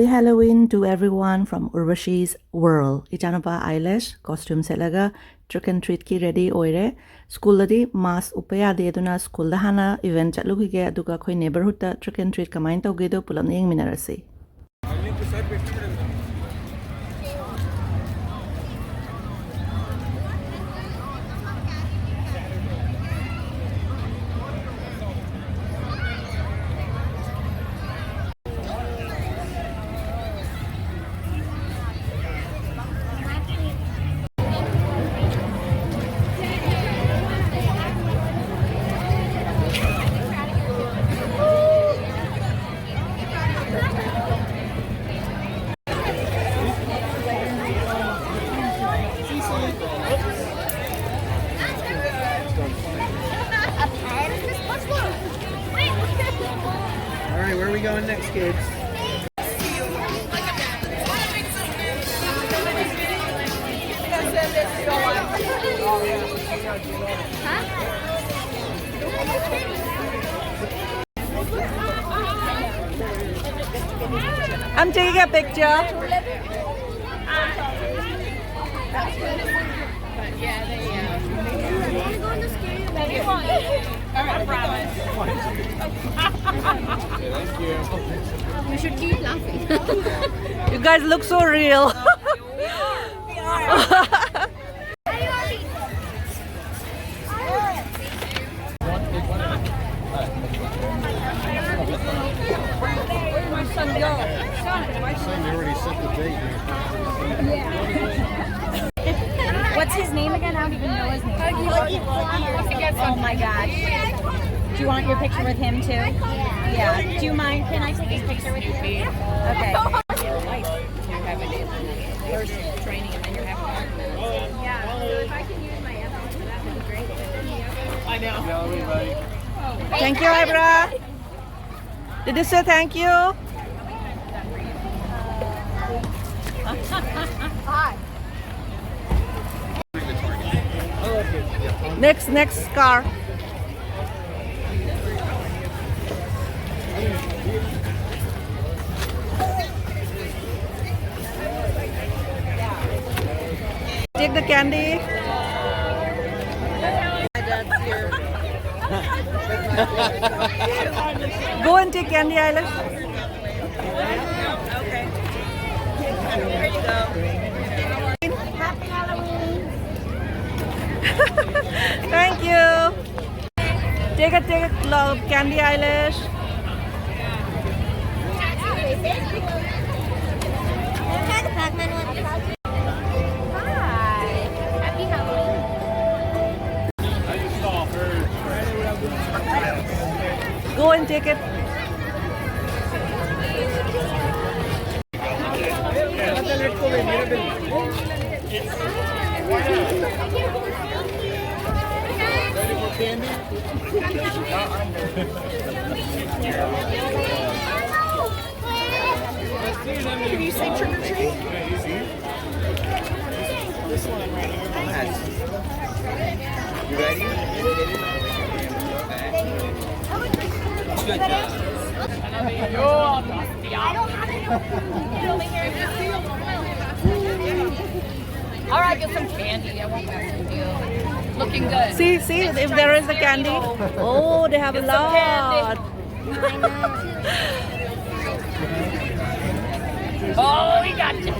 Halloween to everyone from Urvashi's world. Ichanapa eyelash costume selaga trick and treat ki ready oire. School di mask upaya de duna school da hana event chatlugi ge aduga khoi neighborhood ta trick and treat kamain tawge do pulam yeng minarasi. Alright, where are we going next, kids? I'm taking a picture. You should keep laughing. You guys look so real. What's his name again? I don't even know his name. Oh my gosh. Do you want your picture with him too? Yeah. Do you mind? Can I take his picture with you? Okay. First training and then you're having Yeah. So if I can use my earphones, that would be great. I know. Thank you, Ibra. Did you say thank you? Hi. Next car. Take the candy. Go and take candy, Eilish. Happy Halloween. Thank you. Take a candy, Eilish. Hi. Happy Halloween. Go and take it. Can you say trick or treat? This one right here. You ready? Good job. All right, get some candy. I won't mess with you. Looking good. See if there is a candy. Oh, they have a lot. Oh, we got you.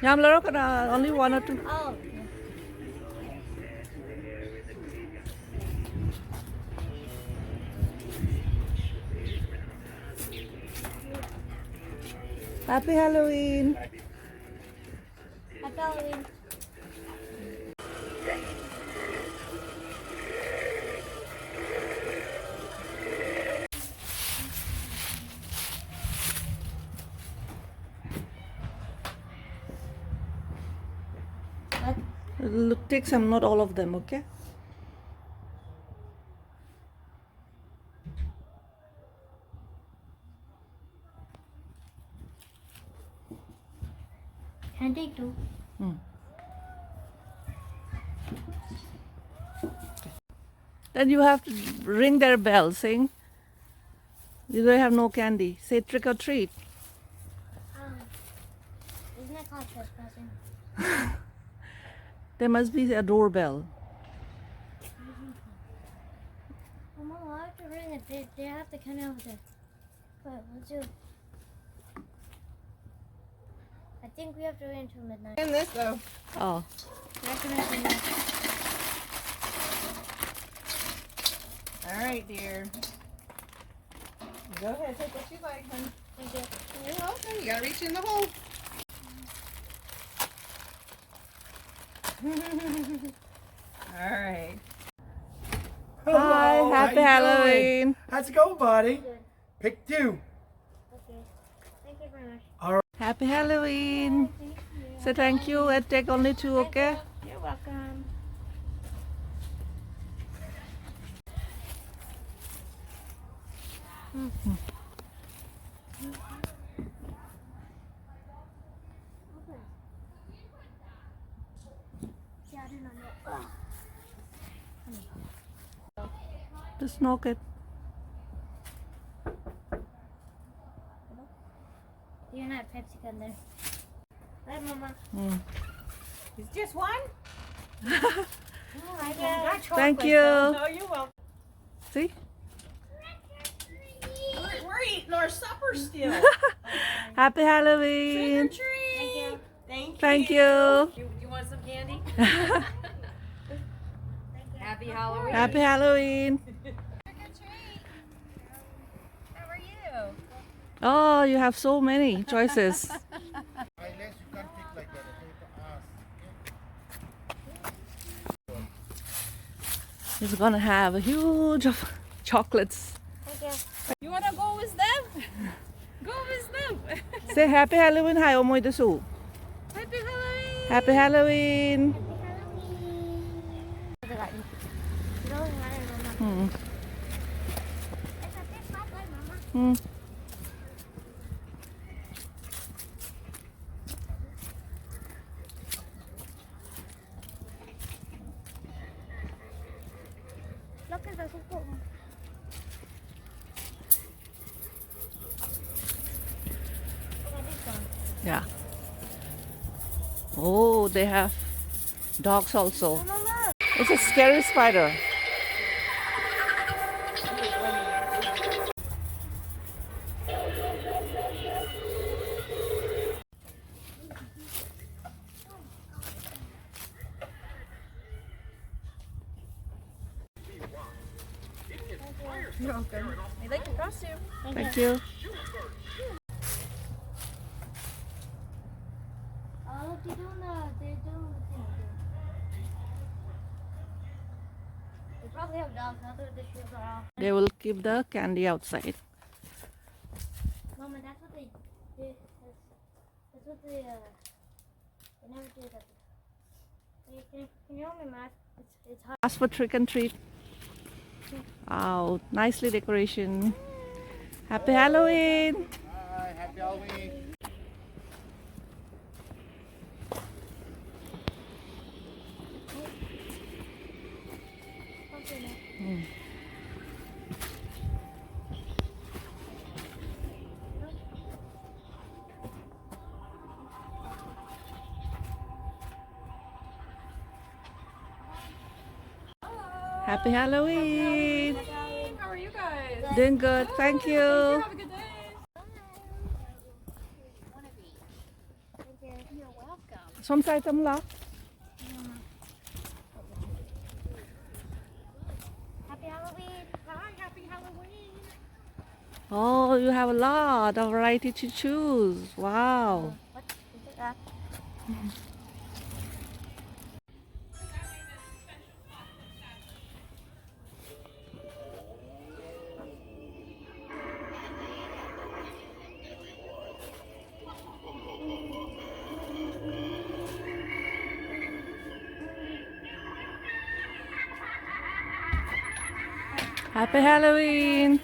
Yam laro kana only one or two. Oh. Happy Halloween. Happy Halloween. Look, take some, not all of them, okay? Can I take two? Then you have to ring their bell saying you don't have no candy. Say trick or treat. Isn't that called trespassing? There must be a doorbell. Mama, I have to ring it. They have to come over there. But let's do. I think we have to wait until midnight. In this though. Oh. We have to wait until midnight. All right, dear. Go ahead, take what you like, honey. Thank you. You're welcome. You gotta reach in the hole. All right. Hi, Hello, happy how you Halloween. doing? How's it going, buddy? Good. Pick two. Okay. Thank you very much. Happy Halloween. Thank you. Say thank you and take only two, okay? You're welcome. See, I didn't know. Just knock it. You're not Pepsi gun there. Bye, Mama. It's just one? Oh, I got Thank you. No, you're welcome. See? We're eating our supper still. Happy Trick or Halloween. treat. Thank you. Thank you. Thank you. You want some candy? Happy Halloween. Happy Halloween. How are you? Oh, you have so many choices. Unless you can't pick like that, okay, to ask. He's gonna have a huge of chocolates. Thank you. You wanna go with them? Go with them. Say happy Halloween. Hi, omoy desu. Happy Halloween. Happy Halloween. No, Mama. Hmm. It's a big spotlight, Mama. Hmm. Look at the suko. Look at this one. Yeah. Oh, they have dogs also. Mama, look. It's a scary spider. You're welcome. I like your costume. Thank you. Oh, look, they're doing the thing. They probably have dogs. Now that the shoes are off. They will keep the candy outside. Mama, that's what they did. That's what they never did that. Hey, can you help me, Matt? It's hot. Ask for trick and treat. Wow, nicely decoration. Happy Halloween. Hi, happy Halloween. Okay, Matt. Happy Halloween. How are you guys? Doing good. Thank you. Have a good day. You're welcome. ส้มใส่ตำเหรอ Happy Halloween. Hi, happy Halloween. Oh, you have a lot of variety to choose. Wow. What is it that? Happy Halloween.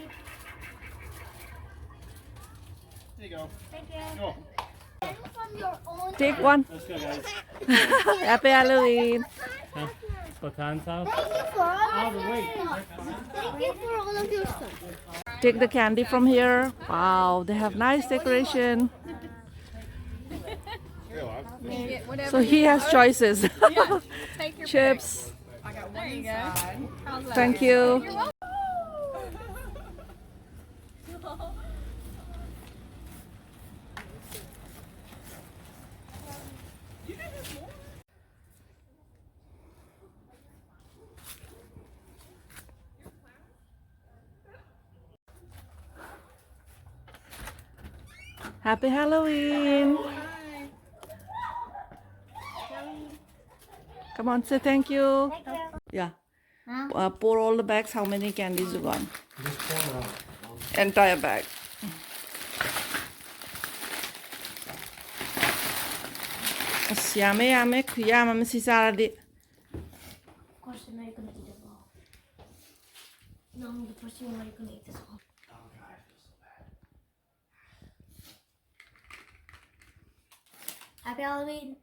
There you go. Thank you. Go. From your own. Take one. Let's go, guys. Happy Halloween. Baton's house. Thank you for all Oh, of but your wait. stuff. Thank you for all of your stuff. Take the candy from here. Wow, they have nice decoration. So he has choices. Take your Chips. I got one inside. How's that? Thank you. Happy Halloween. Come on, say thank you. Thank you. Yeah. Pour all the bags. How many candies you got? Entire bag. Yummy, yummy, si Sarah. Of course, I'm not gonna eat it all. No, the first one, I'm not gonna eat this all. Happy Halloween.